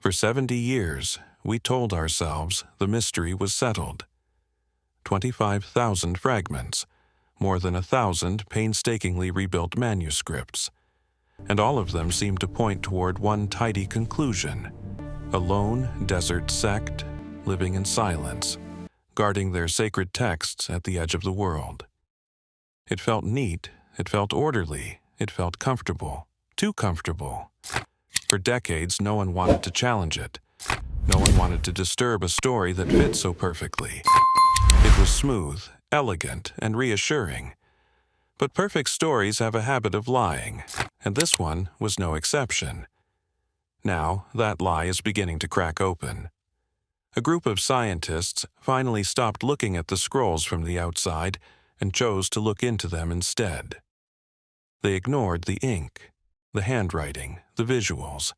For 70 years, we told ourselves the mystery was settled. 25,000 fragments, more than 1,000 painstakingly rebuilt manuscripts, and all of them seemed to point toward one tidy conclusion: a lone desert sect living in silence, guarding their sacred texts at the edge of the world. It felt neat, it felt orderly, it felt comfortable, too comfortable. For decades, no one wanted to challenge it. No one wanted to disturb a story that fit so perfectly. It was smooth, elegant, and reassuring. But perfect stories have a habit of lying, and this one was no exception. Now, that lie is beginning to crack open. A group of scientists finally stopped looking at the scrolls from the outside and chose to look into them instead. They ignored the ink, the handwriting, the visuals.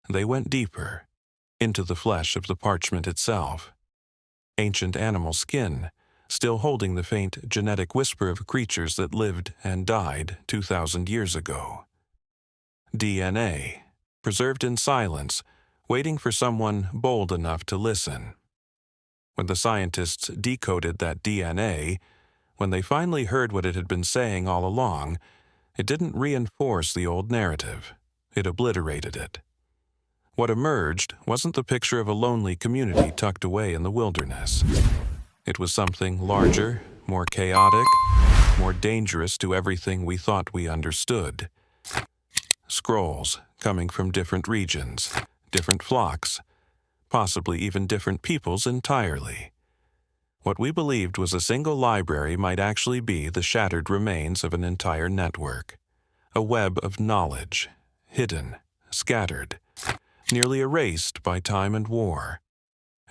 They went deeper, into the flesh of the parchment itself. Ancient animal skin, still holding the faint genetic whisper of creatures that lived and died 2,000 years ago. DNA, preserved in silence, waiting for someone bold enough to listen. When the scientists decoded that DNA, when they finally heard what it had been saying all along, it didn't reinforce the old narrative. It obliterated it. What emerged wasn't the picture of a lonely community tucked away in the wilderness. It was something larger, more chaotic, more dangerous to everything we thought we understood. Scrolls coming from different regions, different flocks, possibly even different peoples entirely. What we believed was a single library might actually be the shattered remains of an entire network, a web of knowledge, hidden, scattered, nearly erased by time and war,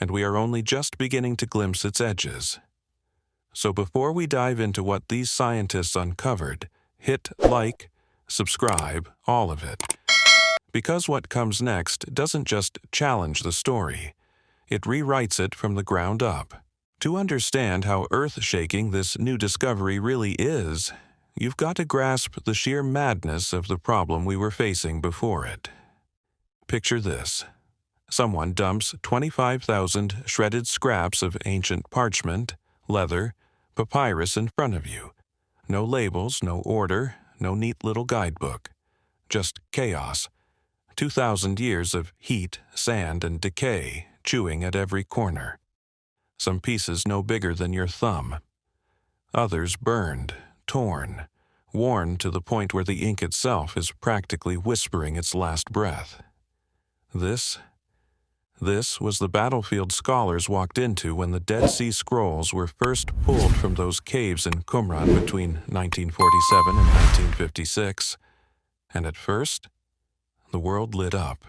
and we are only just beginning to glimpse its edges. So before we dive into what these scientists uncovered, hit like, subscribe, all of it. Because what comes next doesn't just challenge the story, it rewrites it from the ground up. To understand how earth-shaking this new discovery really is, you've got to grasp the sheer madness of the problem we were facing before it. Picture this. Someone dumps 25,000 shredded scraps of ancient parchment, leather, papyrus in front of you. No labels, no order, no neat little guidebook. Just chaos. 2,000 years of heat, sand, and decay chewing at every corner. Some pieces no bigger than your thumb. Others burned, torn, worn to the point where the ink itself is practically whispering its last breath. This was the battlefield scholars walked into when the Dead Sea Scrolls were first pulled from those caves in Qumran between 1947 and 1956. And at first, the world lit up.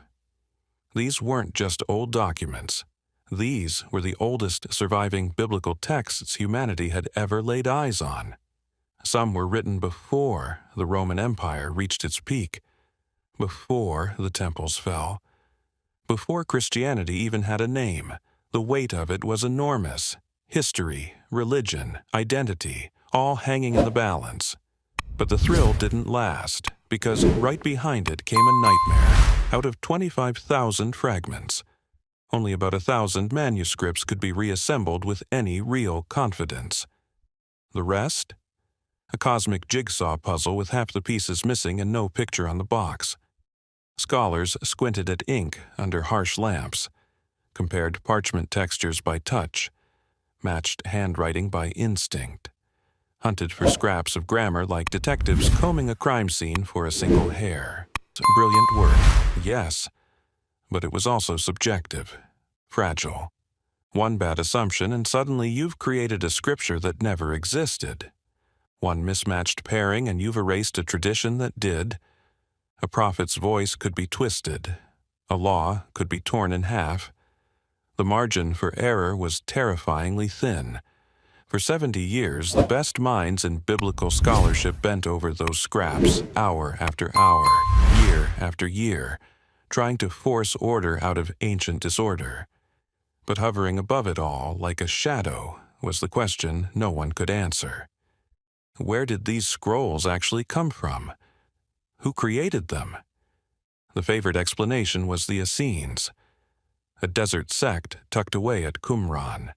These weren't just old documents. These were the oldest surviving biblical texts humanity had ever laid eyes on. Some were written before the Roman Empire reached its peak, before the temples fell, before Christianity even had a name. The weight of it was enormous. History, religion, identity, all hanging in the balance. But the thrill didn't last, because right behind it came a nightmare. Out of 25,000 fragments, only about 1,000 manuscripts could be reassembled with any real confidence. The rest? A cosmic jigsaw puzzle with half the pieces missing and no picture on the box. Scholars squinted at ink under harsh lamps, compared parchment textures by touch, matched handwriting by instinct, hunted for scraps of grammar like detectives combing a crime scene for a single hair. Brilliant work, yes, but it was also subjective, fragile. One bad assumption and suddenly you've created a scripture that never existed. One mismatched pairing and you've erased a tradition that did. A prophet's voice could be twisted. A law could be torn in half. The margin for error was terrifyingly thin. For 70 years, the best minds in biblical scholarship bent over those scraps, hour after hour, year after year, trying to force order out of ancient disorder. But hovering above it all, like a shadow, was the question no one could answer. Where did these scrolls actually come from? Who created them? The favorite explanation was the Essenes, a desert sect tucked away at Qumran,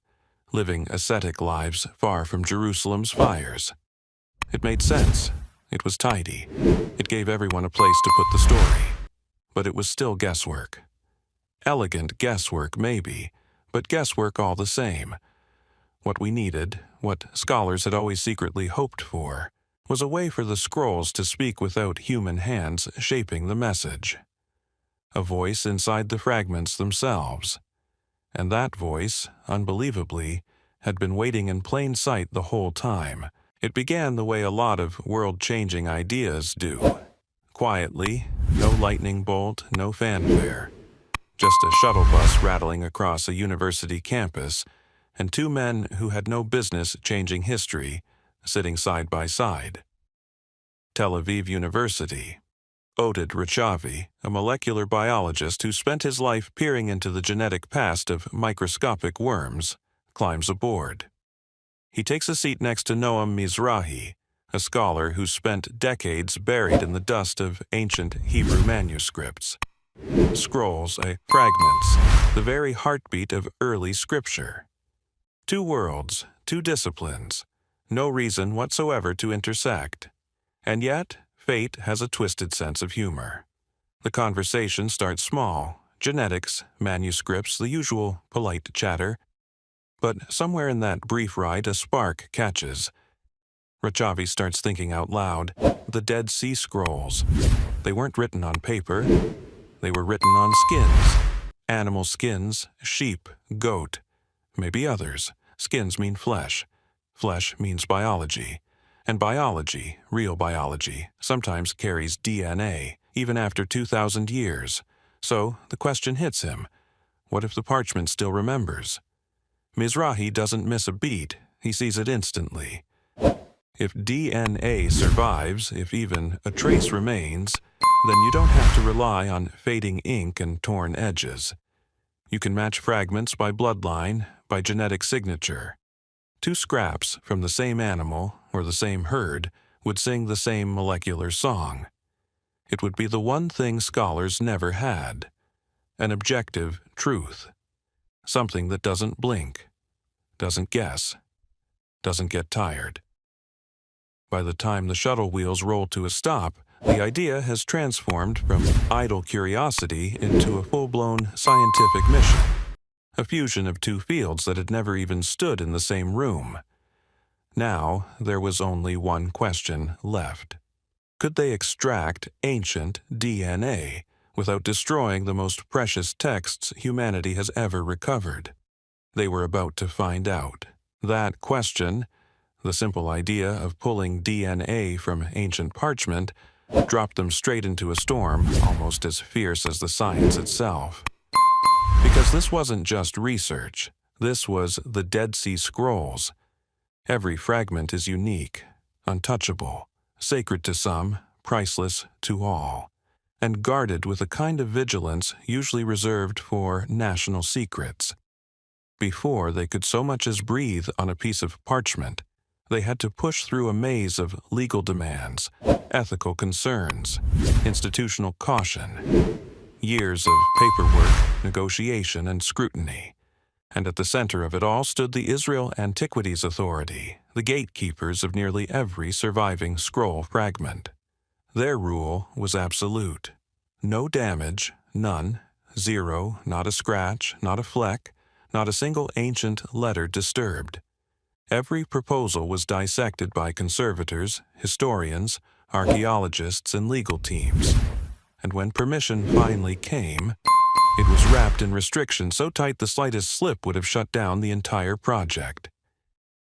living ascetic lives far from Jerusalem's fires. It made sense. It was tidy. It gave everyone a place to put the story. But it was still guesswork. Elegant guesswork, maybe, but guesswork all the same. What we needed, what scholars had always secretly hoped for, was a way for the scrolls to speak without human hands shaping the message. A voice inside the fragments themselves. And that voice, unbelievably, had been waiting in plain sight the whole time. It began the way a lot of world-changing ideas do. Quietly, no lightning bolt, no fanfare. Just a shuttle bus rattling across a university campus, and two men who had no business changing history, sitting side by side. Tel Aviv University. Oded Rachavi, a molecular biologist who spent his life peering into the genetic past of microscopic worms, climbs aboard. He takes a seat next to Noam Mizrahi, a scholar who spent decades buried in the dust of ancient Hebrew manuscripts. Scrolls, fragments, the very heartbeat of early scripture. Two worlds, two disciplines, no reason whatsoever to intersect. And yet, fate has a twisted sense of humor. The conversation starts small, genetics, manuscripts, the usual polite chatter. But somewhere in that brief ride a spark catches. Rachavi starts thinking out loud. The Dead Sea Scrolls. They weren't written on paper. They were written on skins. Animal skins, sheep, goat. Maybe others. Skins mean flesh. Flesh means biology. And biology, real biology, sometimes carries DNA, even after 2,000 years. So the question hits him. What if the parchment still remembers? Mizrahi doesn't miss a beat. He sees it instantly. If DNA survives, if even a trace remains, then you don't have to rely on fading ink and torn edges. You can match fragments by bloodline, by genetic signature. Two scraps from the same animal or the same herd would sing the same molecular song. It would be the one thing scholars never had, an objective truth. Something that doesn't blink, doesn't guess, doesn't get tired. By the time the shuttle wheels roll to a stop, the idea has transformed from idle curiosity into a full-blown scientific mission, a fusion of two fields that had never even stood in the same room. Now, there was only one question left. Could they extract ancient DNA without destroying the most precious texts humanity has ever recovered? They were about to find out. That question, the simple idea of pulling DNA from ancient parchment, dropped them straight into a storm almost as fierce as the science itself. Because this wasn't just research. This was the Dead Sea Scrolls. Every fragment is unique, untouchable, sacred to some, priceless to all, and guarded with a kind of vigilance usually reserved for national secrets. Before they could so much as breathe on a piece of parchment, they had to push through a maze of legal demands, ethical concerns, institutional caution, years of paperwork, negotiation, and scrutiny. And at the center of it all stood the Israel Antiquities Authority, the gatekeepers of nearly every surviving scroll fragment. Their rule was absolute. No damage, none, zero, not a scratch, not a fleck, not a single ancient letter disturbed. Every proposal was dissected by conservators, historians, archaeologists, and legal teams. And when permission finally came, it was wrapped in restrictions so tight the slightest slip would have shut down the entire project.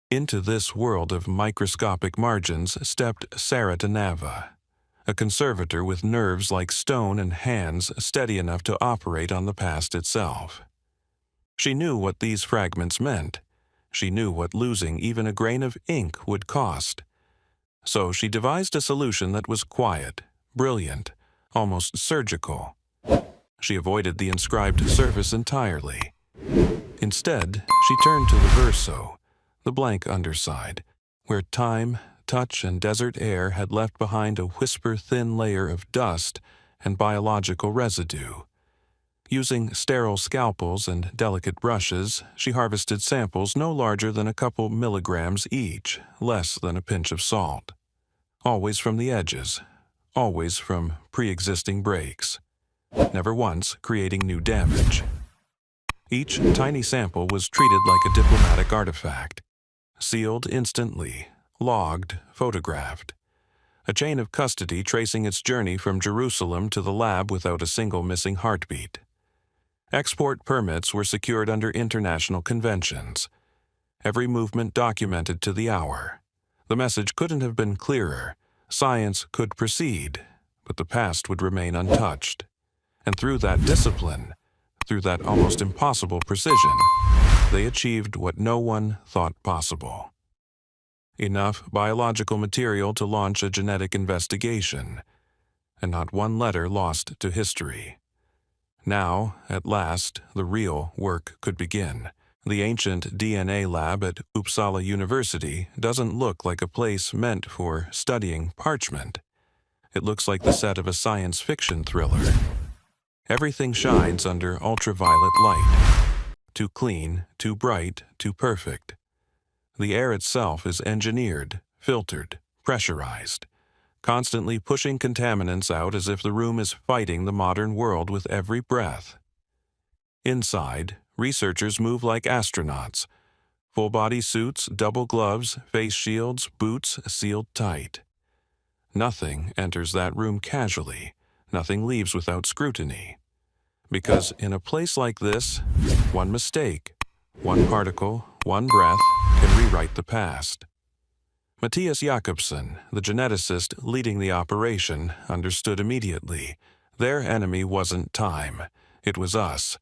Into this world of microscopic margins stepped Sarah Nava, a conservator with nerves like stone and hands steady enough to operate on the past itself. She knew what these fragments meant. She knew what losing even a grain of ink would cost. So she devised a solution that was quiet, brilliant, almost surgical. She avoided the inscribed surface entirely. Instead, she turned to the verso, the blank underside, where time, touch, and desert air had left behind a whisper-thin layer of dust and biological residue. Using sterile scalpels and delicate brushes, she harvested samples no larger than a couple milligrams each, less than a pinch of salt. Always from the edges, always from pre-existing breaks, never once creating new damage. Each tiny sample was treated like a diplomatic artifact, sealed instantly, logged, photographed. A chain of custody tracing its journey from Jerusalem to the lab without a single missing heartbeat. Export permits were secured under international conventions. Every movement documented to the hour. The message couldn't have been clearer. Science could proceed, but the past would remain untouched. And through that discipline, through that almost impossible precision, they achieved what no one thought possible. Enough biological material to launch a genetic investigation, and not one letter lost to history. Now, at last, the real work could begin. The ancient DNA lab at Uppsala University doesn't look like a place meant for studying parchment. It looks like the set of a science fiction thriller. Everything shines under ultraviolet light. Too clean, too bright, too perfect. The air itself is engineered, filtered, pressurized, constantly pushing contaminants out as if the room is fighting the modern world with every breath. Inside, researchers move like astronauts. Full-body suits, double gloves, face shields, boots sealed tight. Nothing enters that room casually. Nothing leaves without scrutiny. Because in a place like this, one mistake, one particle, one breath can rewrite the past. Matthias Jakobsen, the geneticist leading the operation, understood immediately. Their enemy wasn't time. It was us.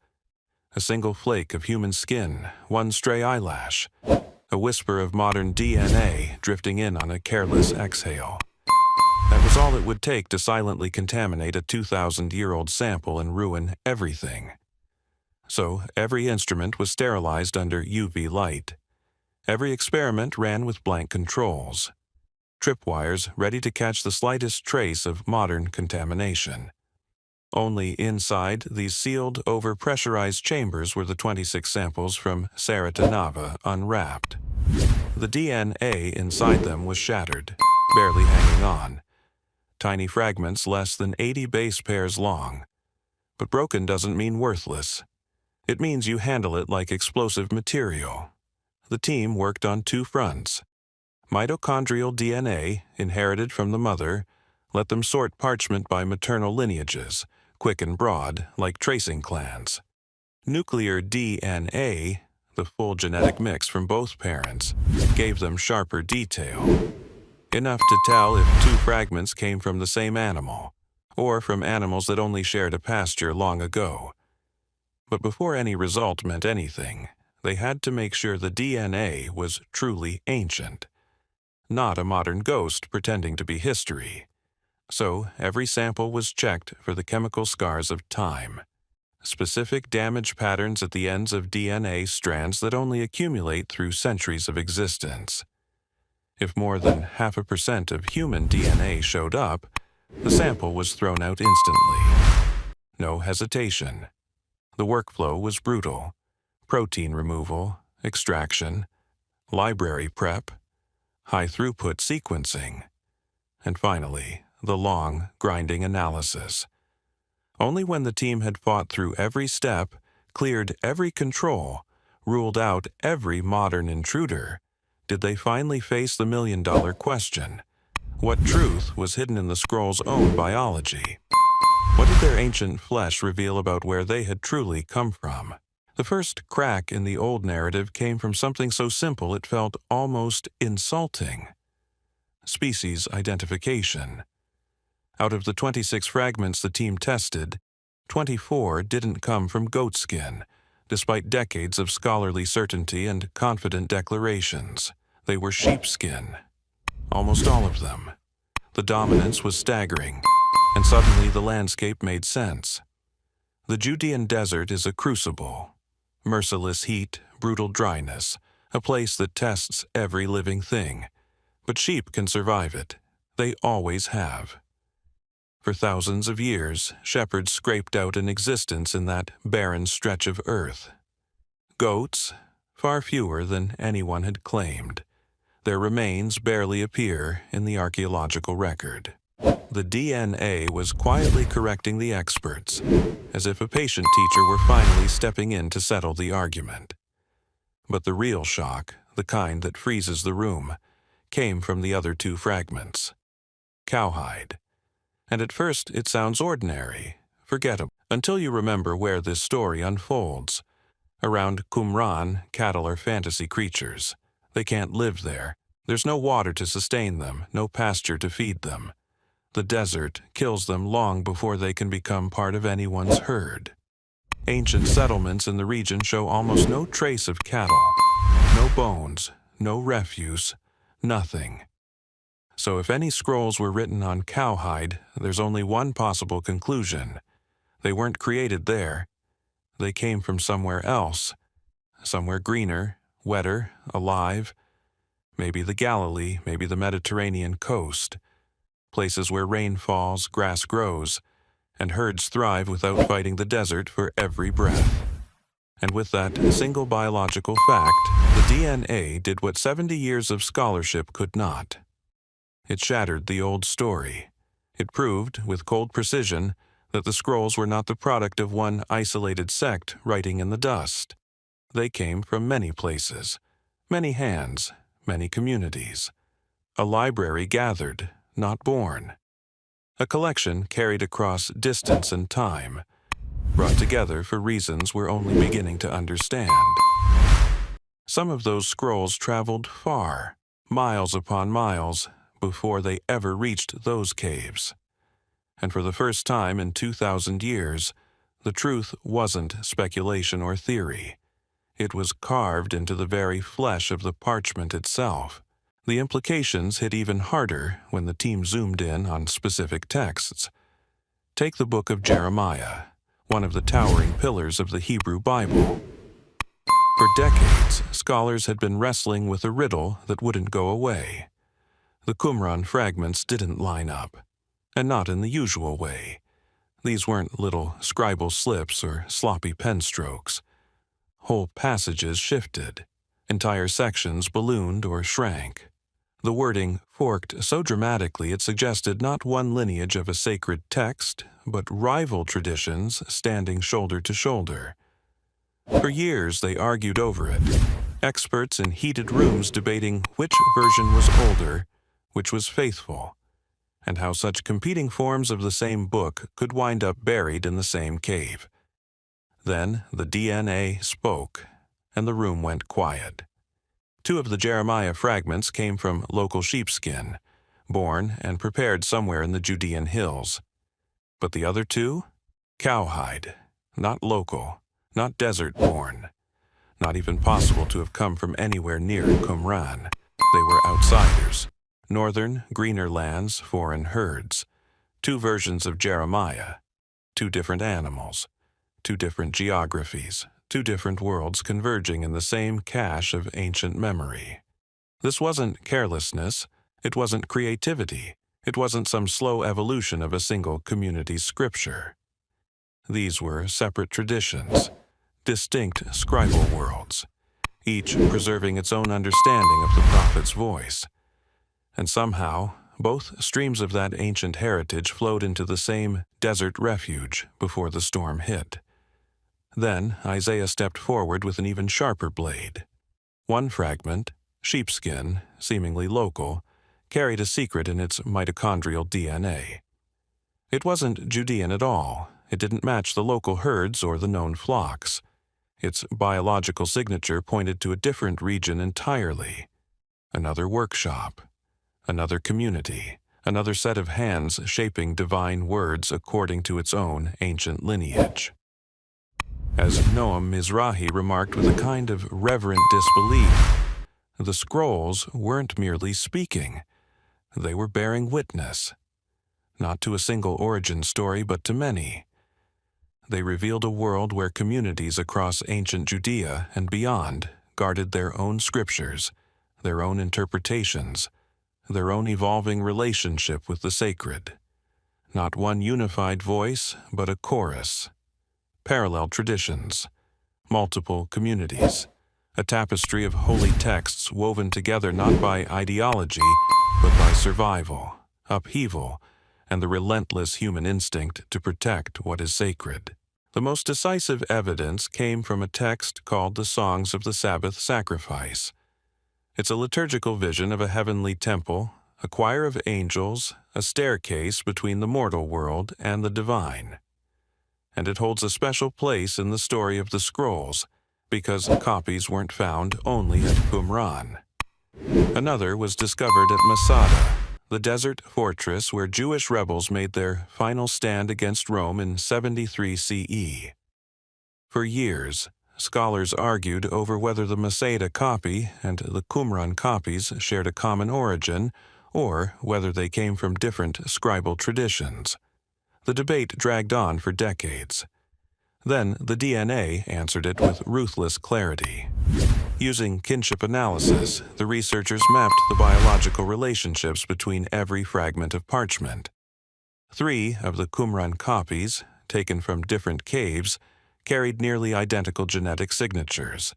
A single flake of human skin, one stray eyelash, a whisper of modern DNA drifting in on a careless exhale. That was all it would take to silently contaminate a 2,000-year-old sample and ruin everything. So every instrument was sterilized under UV light. Every experiment ran with blank controls. Tripwires ready to catch the slightest trace of modern contamination. Only inside these sealed, over-pressurized chambers were the 26 samples from Saratanava unwrapped. The DNA inside them was shattered, barely hanging on. Tiny fragments less than 80 base pairs long. But broken doesn't mean worthless. It means you handle it like explosive material. The team worked on two fronts. Mitochondrial DNA, inherited from the mother, let them sort parchment by maternal lineages, quick and broad, like tracing clans. Nuclear DNA, the full genetic mix from both parents, gave them sharper detail. Enough to tell if two fragments came from the same animal, or from animals that only shared a pasture long ago. But before any result meant anything, they had to make sure the DNA was truly ancient, not a modern ghost pretending to be history. So every sample was checked for the chemical scars of time, specific damage patterns at the ends of DNA strands that only accumulate through centuries of existence. If more than 0.5% of human DNA showed up, the sample was thrown out instantly. No hesitation. The workflow was brutal. Protein removal, extraction, library prep, high-throughput sequencing, and finally, the long, grinding analysis. Only when the team had fought through every step, cleared every control, ruled out every modern intruder, did they finally face the million-dollar question. What truth was hidden in the scroll's own biology? What did their ancient flesh reveal about where they had truly come from? The first crack in the old narrative came from something so simple it felt almost insulting. Species identification. Out of the 26 fragments the team tested, 24 didn't come from goat skin, despite decades of scholarly certainty and confident declarations. They were sheepskin. Almost all of them. The dominance was staggering, and suddenly the landscape made sense. The Judean desert is a crucible. Merciless heat, brutal dryness, a place that tests every living thing. But sheep can survive it. They always have. For thousands of years, shepherds scraped out an existence in that barren stretch of earth. Goats, far fewer than anyone had claimed. Their remains barely appear in the archaeological record. The DNA was quietly correcting the experts, as if a patient teacher were finally stepping in to settle the argument. But the real shock, the kind that freezes the room, came from the other two fragments. Cowhide. And at first it sounds ordinary, forgettable, until you remember where this story unfolds. Around Qumran, cattle are fantasy creatures. They can't live there. There's no water to sustain them, no pasture to feed them. The desert kills them long before they can become part of anyone's herd. Ancient settlements in the region show almost no trace of cattle. No bones, no refuse, nothing. So if any scrolls were written on cowhide, there's only one possible conclusion. They weren't created there. They came from somewhere else. Somewhere greener, wetter, alive. Maybe the Galilee, maybe the Mediterranean coast. Places where rain falls, grass grows, and herds thrive without fighting the desert for every breath. And with that single biological fact, the DNA did what 70 years of scholarship could not. It shattered the old story. It proved, with cold precision, that the scrolls were not the product of one isolated sect writing in the dust. They came from many places, many hands, many communities. A library gathered, not born. A collection carried across distance and time, brought together for reasons we're only beginning to understand. Some of those scrolls traveled far, miles upon miles, before they ever reached those caves. And for the first time in 2,000 years, the truth wasn't speculation or theory. It was carved into the very flesh of the parchment itself. The implications hit even harder when the team zoomed in on specific texts. Take the book of Jeremiah, one of the towering pillars of the Hebrew Bible. For decades, scholars had been wrestling with a riddle that wouldn't go away. The Qumran fragments didn't line up, and not in the usual way. These weren't little scribal slips or sloppy pen strokes. Whole passages shifted. Entire sections ballooned or shrank. The wording forked so dramatically it suggested not one lineage of a sacred text, but rival traditions standing shoulder to shoulder. For years they argued over it, experts in heated rooms debating which version was older, which was faithful, and how such competing forms of the same book could wind up buried in the same cave. Then the DNA spoke, and the room went quiet. Two of the Jeremiah fragments came from local sheepskin, born and prepared somewhere in the Judean hills. But the other two? Cowhide, not local, not desert-born, not even possible to have come from anywhere near Qumran. They were outsiders. Northern, greener lands, foreign herds. Two versions of Jeremiah. Two different animals. Two different geographies. Two different worlds converging in the same cache of ancient memory. This wasn't carelessness. It wasn't creativity. It wasn't some slow evolution of a single community's scripture. These were separate traditions, distinct scribal worlds, each preserving its own understanding of the prophet's voice. And somehow, both streams of that ancient heritage flowed into the same desert refuge before the storm hit. Then Isaiah stepped forward with an even sharper blade. One fragment, sheepskin, seemingly local, carried a secret in its mitochondrial DNA. It wasn't Judean at all. It didn't match the local herds or the known flocks. Its biological signature pointed to a different region entirely. Another workshop. Another community, another set of hands shaping divine words according to its own ancient lineage. As Noam Mizrahi remarked with a kind of reverent disbelief, the scrolls weren't merely speaking. They were bearing witness, not to a single origin story, but to many. They revealed a world where communities across ancient Judea and beyond guarded their own scriptures, their own interpretations, their own evolving relationship with the sacred. Not one unified voice, but a chorus. Parallel traditions, multiple communities, a tapestry of holy texts woven together not by ideology, but by survival, upheaval, and the relentless human instinct to protect what is sacred. The most decisive evidence came from a text called the Songs of the Sabbath Sacrifice. It's a liturgical vision of a heavenly temple, a choir of angels, a staircase between the mortal world and the divine. And it holds a special place in the story of the scrolls, because copies weren't found only at Qumran. Another was discovered at Masada, the desert fortress where Jewish rebels made their final stand against Rome in 73 CE. For years, scholars argued over whether the Masada copy and the Qumran copies shared a common origin, or whether they came from different scribal traditions. The debate dragged on for decades. Then the DNA answered it with ruthless clarity. Using kinship analysis, the researchers mapped the biological relationships between every fragment of parchment. 3 of the Qumran copies, taken from different caves, carried nearly identical genetic signatures.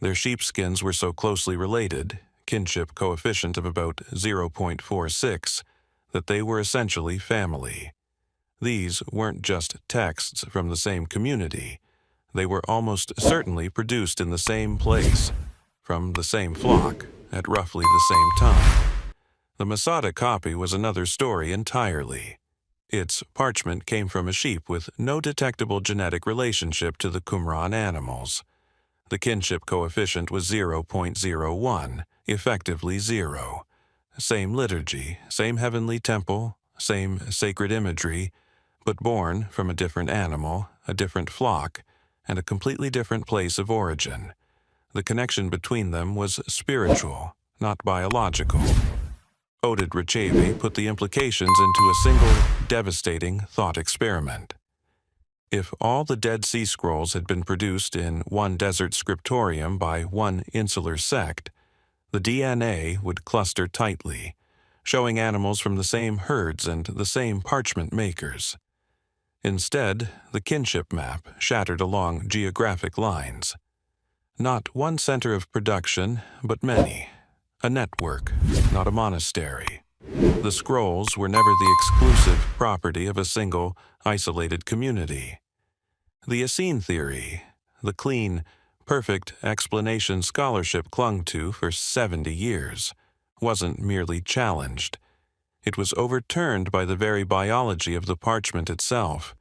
Their sheepskins were so closely related, kinship coefficient of about 0.46, that they were essentially family. These weren't just texts from the same community. They were almost certainly produced in the same place, from the same flock, at roughly the same time. The Masada copy was another story entirely. Its parchment came from a sheep with no detectable genetic relationship to the Qumran animals. The kinship coefficient was 0.01, effectively 0. Same liturgy, same heavenly temple, same sacred imagery, but born from a different animal, a different flock, and a completely different place of origin. The connection between them was spiritual, not biological. Oded Rechavi put the implications into a single, devastating thought experiment. If all the Dead Sea Scrolls had been produced in one desert scriptorium by one insular sect, the DNA would cluster tightly, showing animals from the same herds and the same parchment makers. Instead, the kinship map shattered along geographic lines. Not one center of production, but many. A network, not a monastery. The scrolls were never the exclusive property of a single, isolated community. The Essene theory, the clean, perfect explanation scholarship clung to for 70 years, wasn't merely challenged. It was overturned by the very biology of the parchment itself.